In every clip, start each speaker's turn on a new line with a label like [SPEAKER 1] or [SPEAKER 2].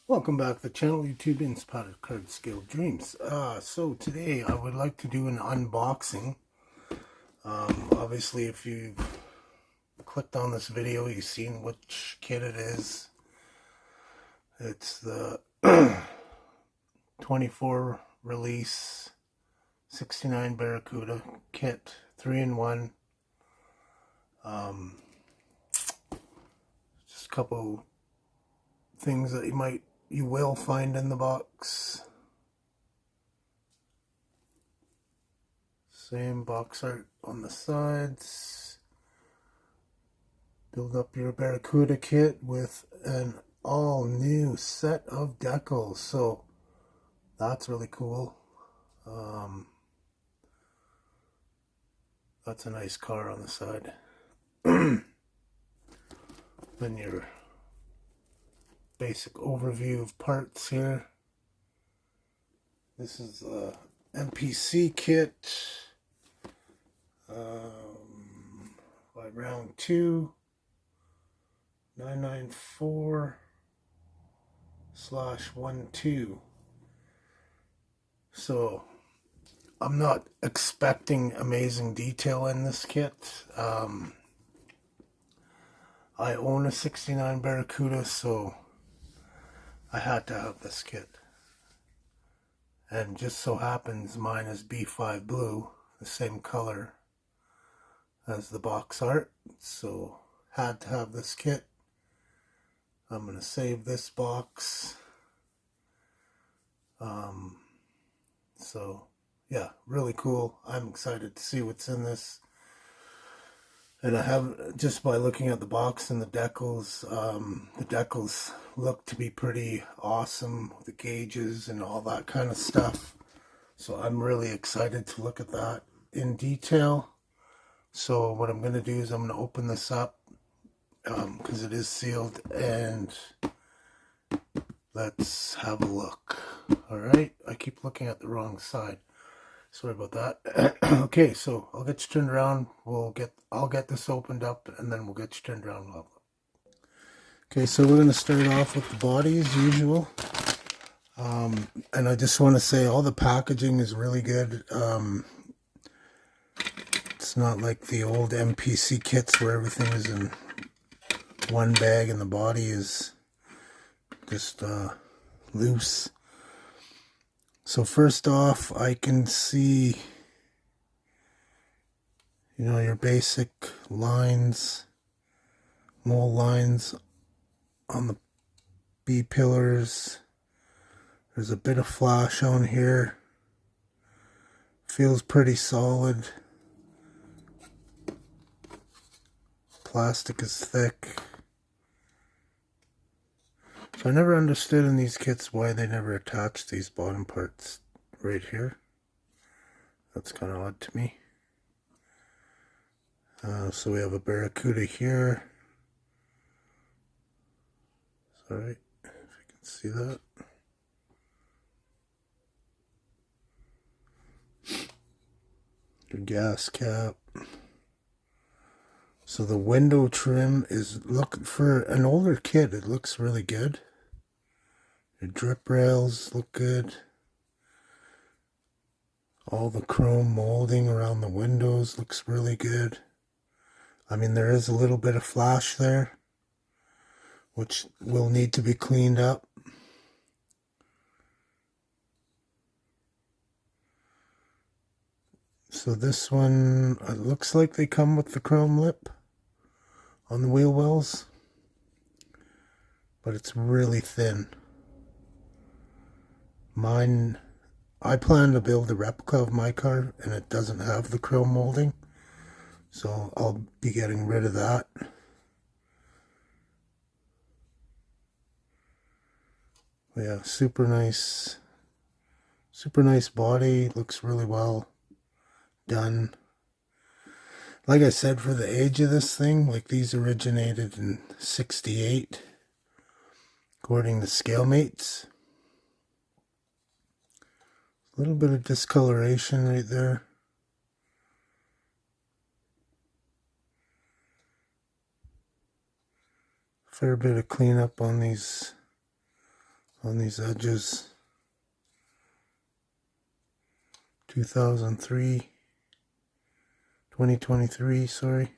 [SPEAKER 1] Welcome back to the channel, YouTube Inspired Card Scale Dreams. So today I would like to do an unboxing. Obviously, if you've clicked on this video, you've seen which kit it is. It's the 24 release 69 Barracuda kit, 3-in-1. Just a couple things that you will find in the box. Same box art on the sides. Build up your Barracuda kit with an all new set of decals. So that's really cool. That's a nice car on the side. Then your basic overview of parts here. This is a MPC kit by round 2, 994/12. So I'm not expecting amazing detail in this kit. I own a 69 Barracuda, so I had to have this kit. And just so happens mine is B5 blue, the same color as the box art. So had to have this kit. I'm going to save this box. So yeah, really cool. I'm excited to see what's in this. And I have, just by looking at the box and the decals look to be pretty awesome with the gauges and all that kind of stuff. So I'm really excited to look at that in detail. So what I'm going to do is I'm going to open this up because it is sealed, and let's have a look. Alright, I keep looking at the wrong side. Sorry about that. Okay, so I'll get you turned around. I'll get this opened up, and then we'll get you turned around. Okay, so we're going to start off with the body as usual. And I just want to say all the packaging is really good. It's not like the old MPC kits where everything is in one bag and the body is just loose. So first off, I can see, your basic lines, mold lines on the B pillars. There's a bit of flash on here. Feels pretty solid. Plastic is thick. So I never understood in these kits why they never attach these bottom parts right here. That's kind of odd to me. So we have a Barracuda here. Sorry if you can see that. Your gas cap. So the window trim is, look, for an older kit, it looks really good. Your drip rails look good. All the chrome molding around the windows looks really good. I mean, there is a little bit of flash there, which will need to be cleaned up. So this one, it looks like they come with the chrome lip on the wheel wells, but it's really thin. Mine, I plan to build a replica of my car, and it doesn't have the chrome molding, so I'll be getting rid of that. Yeah, super nice Super nice body, looks really well done. Like I said, for the age of this thing, like these originated in 68, according to Scalemates. A little bit of discoloration right there. Fair bit of cleanup on these edges. 2023, sorry.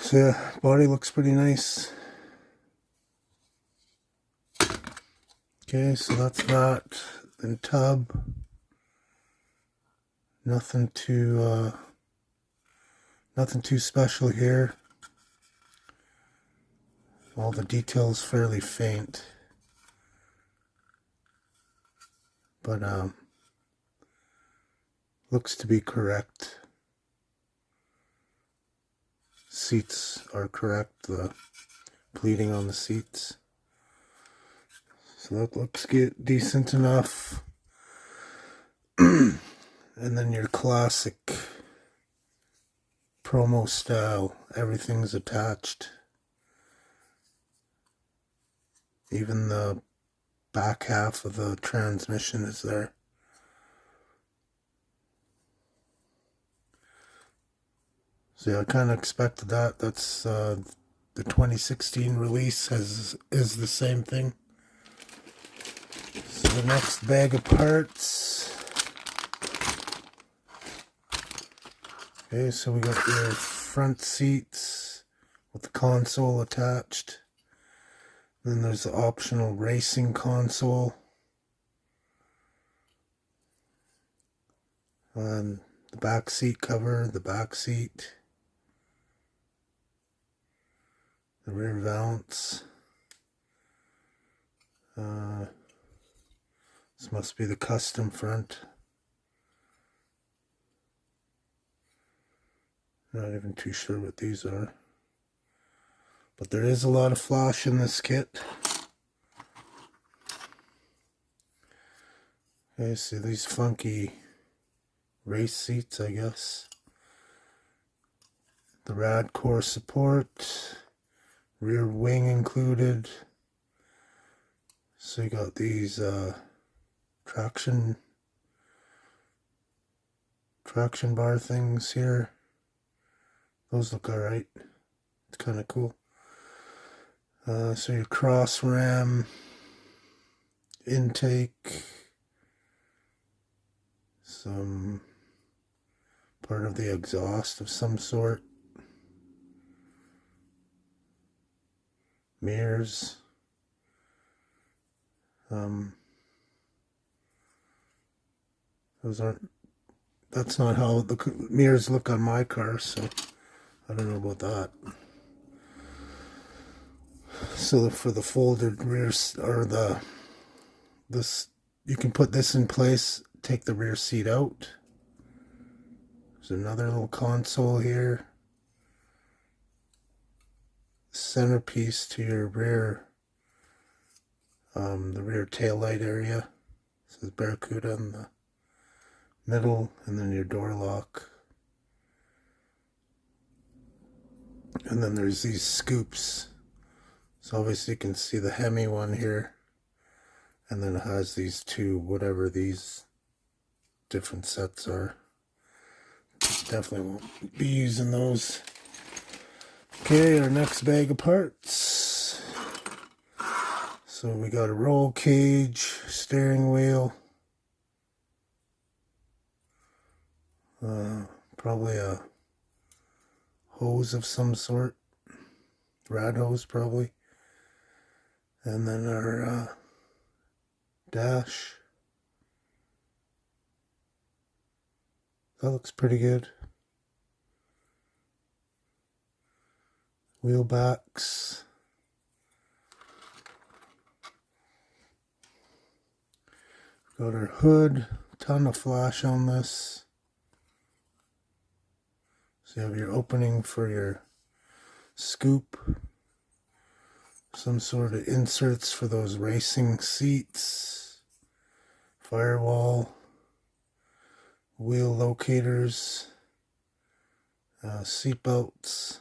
[SPEAKER 1] So yeah, body looks pretty nice. Okay, so that's that. Then tub. Nothing too special here. All the details fairly faint. But looks to be correct. Seats are correct, the pleating on the seats. So that looks decent enough. And then your classic promo style, everything's attached. Even the back half of the transmission is there. So yeah, I kind of expected that. That's the 2016 release is the same thing. So the next bag of parts. Okay, so we got your front seats with the console attached. Then there's the optional racing console. And the back seat cover, the back seat. The rear valance. This must be the custom front. Not even too sure what these are. But there is a lot of flash in this kit. Okay, see these funky race seats, I guess. The rad core support. Rear wing included. So you got these traction bar things here. Those look alright. It's kind of cool. So your cross ram intake, some part of the exhaust of some sort, mirrors. That's not how the mirrors look on my car, so I don't know about that. So for the folded rear, or you can put this in place, take the rear seat out. There's another little console here. Centerpiece to your rear, the rear tail light area. It says Barracuda in the middle, and then your door lock. And then there's these scoops. So obviously you can see the Hemi one here, and then it has these two, whatever these different sets are. Definitely won't be using those. Okay, our next bag of parts. So we got a roll cage, steering wheel, probably a hose of some sort, rad hose probably, and then our dash. That looks pretty good. Wheel backs. Got our hood, ton of flash on this. So you have your opening for your scoop. some sort of inserts for those racing seats, firewall, wheel locators, seat belts.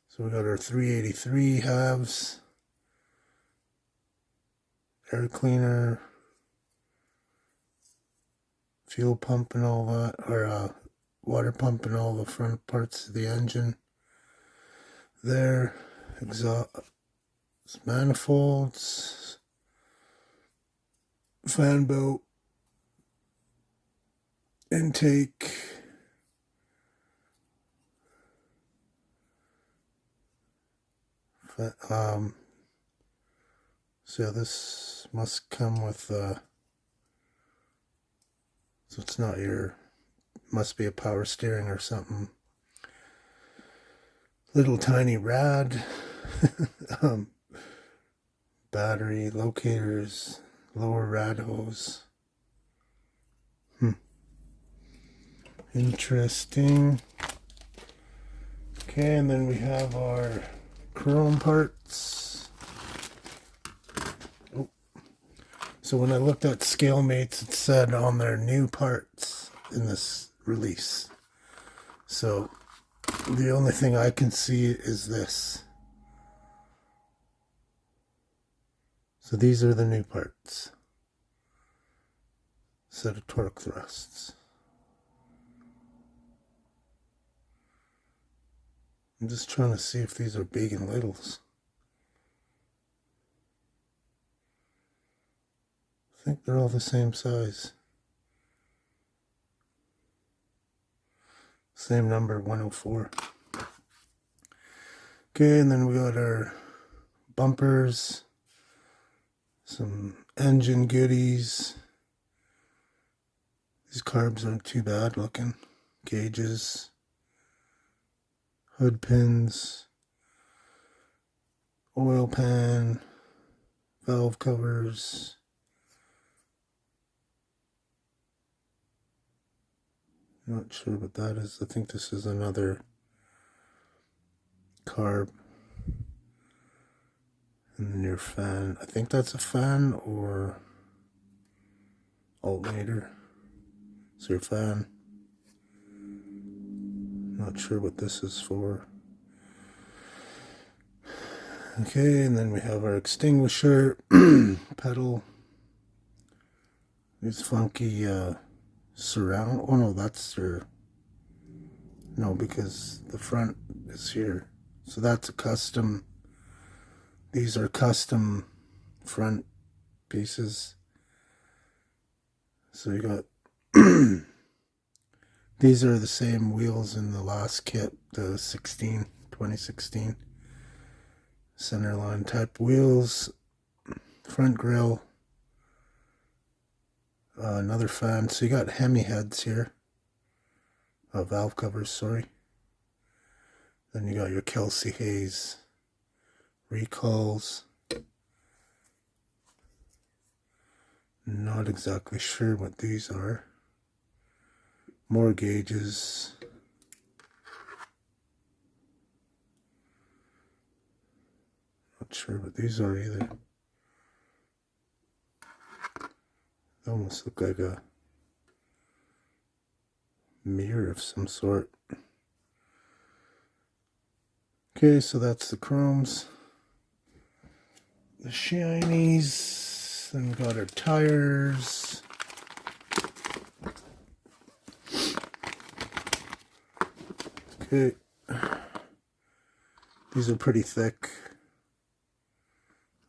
[SPEAKER 1] So we got our 383 halves, air cleaner, fuel pump and all that, or water pump and all the front parts of the engine. There, exhaust manifolds, fan belt, intake, so this must come with so it's not your, must be a power steering or something. Little tiny rad, battery locators, lower rad hose. Interesting. Okay, and then we have our chrome parts. Oh. So when I looked at ScaleMates, it said on their new parts in this release. So the only thing I can see is this. So these are the new parts. Set of torque thrusts. I'm just trying to see if these are big and littles. I think they're all the same size. Same number, 104. Okay, and then we got our bumpers, some engine goodies. These carbs aren't too bad looking. Gauges, hood pins, oil pan, valve covers. Not sure what that is. I think this is another carb. And then your fan. I think that's a fan or alternator. It's your fan. Not sure what this is for. Okay, and then we have our extinguisher, pedal. These funky surround. Oh no, that's your. No, because the front is here. So that's a custom. These are custom front pieces. So you got. These are the same wheels in the last kit, the 2016 centerline type wheels, front grille, another fan. So you got Hemi heads here, valve covers, sorry. Then you got your Kelsey Hayes recalls. Not exactly sure what these are. More gauges. Not sure what these are either. They almost look like a mirror of some sort. Okay, so that's the chromes. The shinies. Then we got our tires. Okay. These are pretty thick.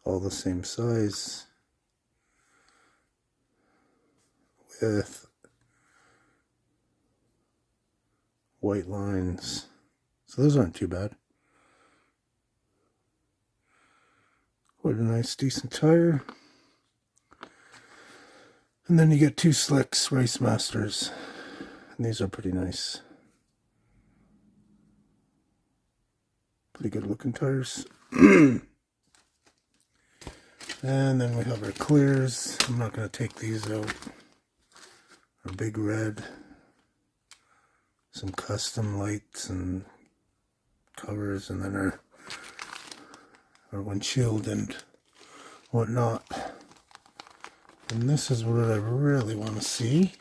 [SPEAKER 1] All the same size. With white lines. So those aren't too bad. Quite a nice, decent tire. And then you get two slicks, Race Masters. And these are pretty nice. Pretty good looking tires. And then we have our clears. I'm not going to take these out. Our big red some custom lights and covers, and then our windshield and whatnot. And this is what I really want to see,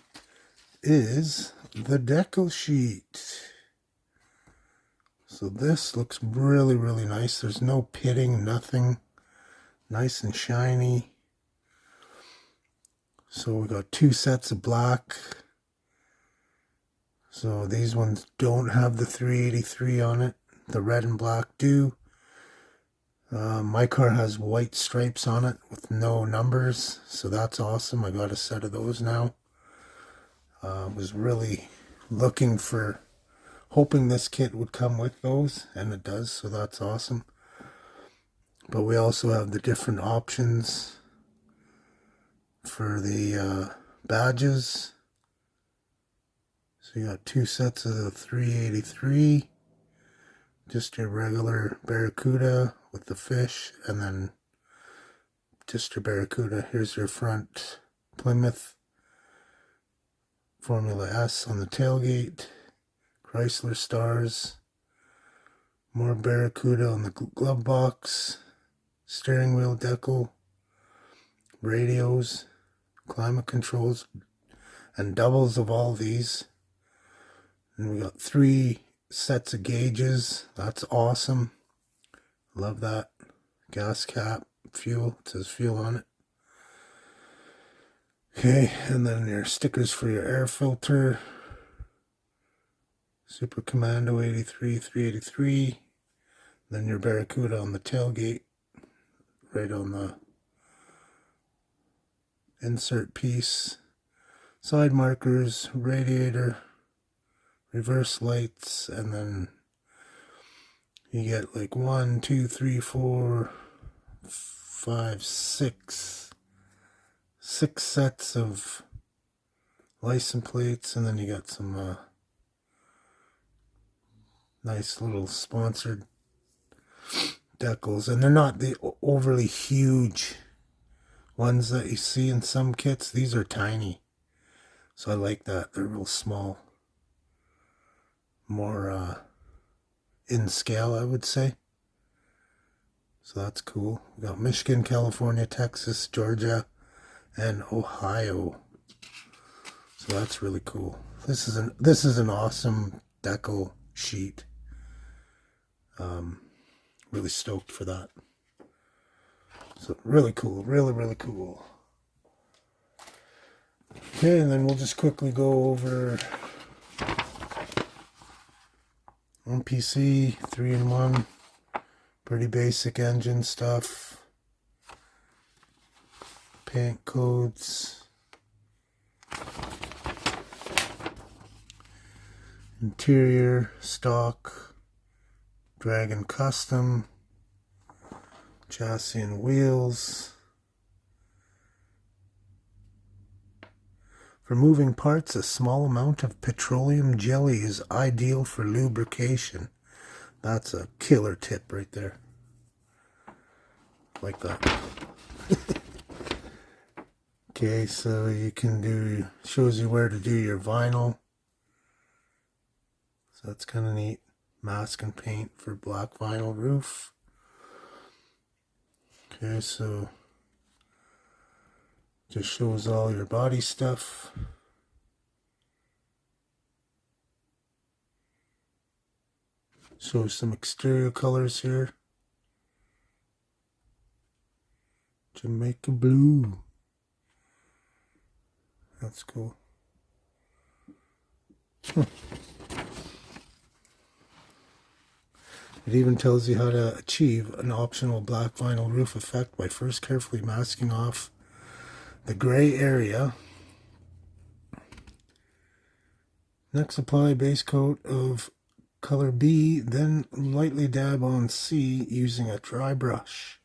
[SPEAKER 1] is the Decal sheet. So this looks really, really nice. There's no pitting, nothing. Nice and shiny. So we got 2 sets of black. So these ones don't have the 383 on it. The red and black do. My car has white stripes on it with no numbers, so that's awesome. I got a set of those now. Was really looking for, hoping this kit would come with those, and it does, so that's awesome. But we also have the different options for the badges. So you got 2 sets of the 383, just your regular Barracuda with the fish, and then just your Barracuda. Here's your front Plymouth Formula S on the tailgate, Chrysler stars, more Barracuda on the glove box, steering wheel decal, radios, climate controls, and doubles of all these. And we got 3 sets of gauges. That's awesome. Love that. Gas cap, fuel. It says fuel on it. Okay, and then your stickers for your air filter. Super Commando 83, 383. Then your Barracuda on the tailgate. Right on the insert piece. Side markers, radiator, reverse lights, and then you get like 1, 2, 3, 4, 5, 6 sets of license plates, and then you got some nice little sponsored decals, and they're not the overly huge ones that you see in some kits. These are tiny, so I like that. They're real small, more in scale, I would say. So that's cool. We got Michigan, California, Texas, Georgia, and Ohio. So that's really cool. This is an awesome decal sheet. Really stoked for that. So really cool, really, really cool. Okay, and then we'll just quickly go over MPC 3-in-1, pretty basic engine stuff, paint codes, interior, stock, Dragon Custom, chassis and wheels. For moving parts, a small amount of petroleum jelly is ideal for lubrication. That's a killer tip right there. Like that. Okay, so you can do, shows you where to do your vinyl. So that's kind of neat. Mask and paint for black vinyl roof. Okay, so just shows all your body stuff. Shows some exterior colors here. Jamaica blue. That's cool. It even tells you how to achieve an optional black vinyl roof effect by first carefully masking off the gray area. Next, apply base coat of color B, then lightly dab on C using a dry brush.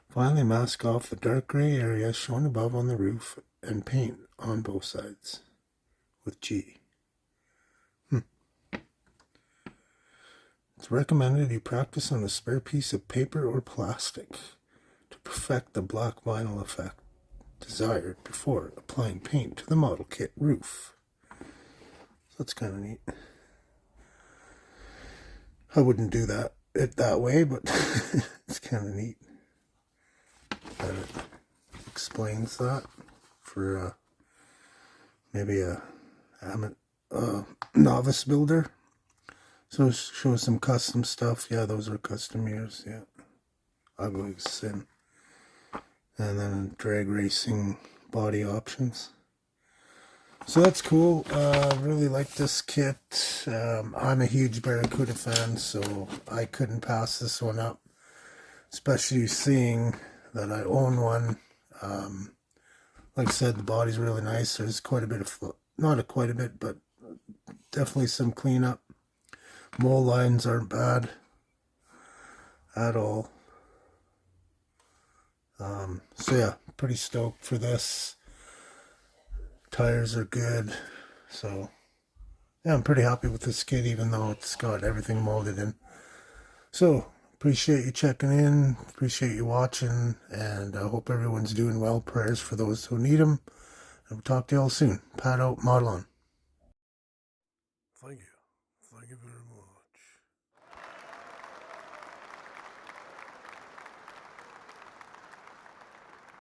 [SPEAKER 1] Finally, mask off the dark gray area shown above on the roof and paint on both sides with G. It's recommended you practice on a spare piece of paper or plastic to perfect the black vinyl effect desired before applying paint to the model kit roof. So that's kind of neat. I wouldn't do it that way, but it's kind of neat that it explains that for maybe a novice builder. So show some custom stuff. Yeah, those are custom mirrors. Yeah, ugly sin. And then drag racing body options. So that's cool. Really like this kit. I'm a huge Barracuda fan, so I couldn't pass this one up. Especially seeing that I own one. Like I said, the body's really nice. There's quite a bit of, not quite a bit, but definitely some cleanup. Mole lines aren't bad at all. So yeah, pretty stoked for this. Tires are good. So yeah, I'm pretty happy with this kit, even though it's got everything molded in. So appreciate you checking in. Appreciate you watching. And I hope everyone's doing well. Prayers for those who need them. And we'll talk to you all soon. Pad out, model on. Thank you.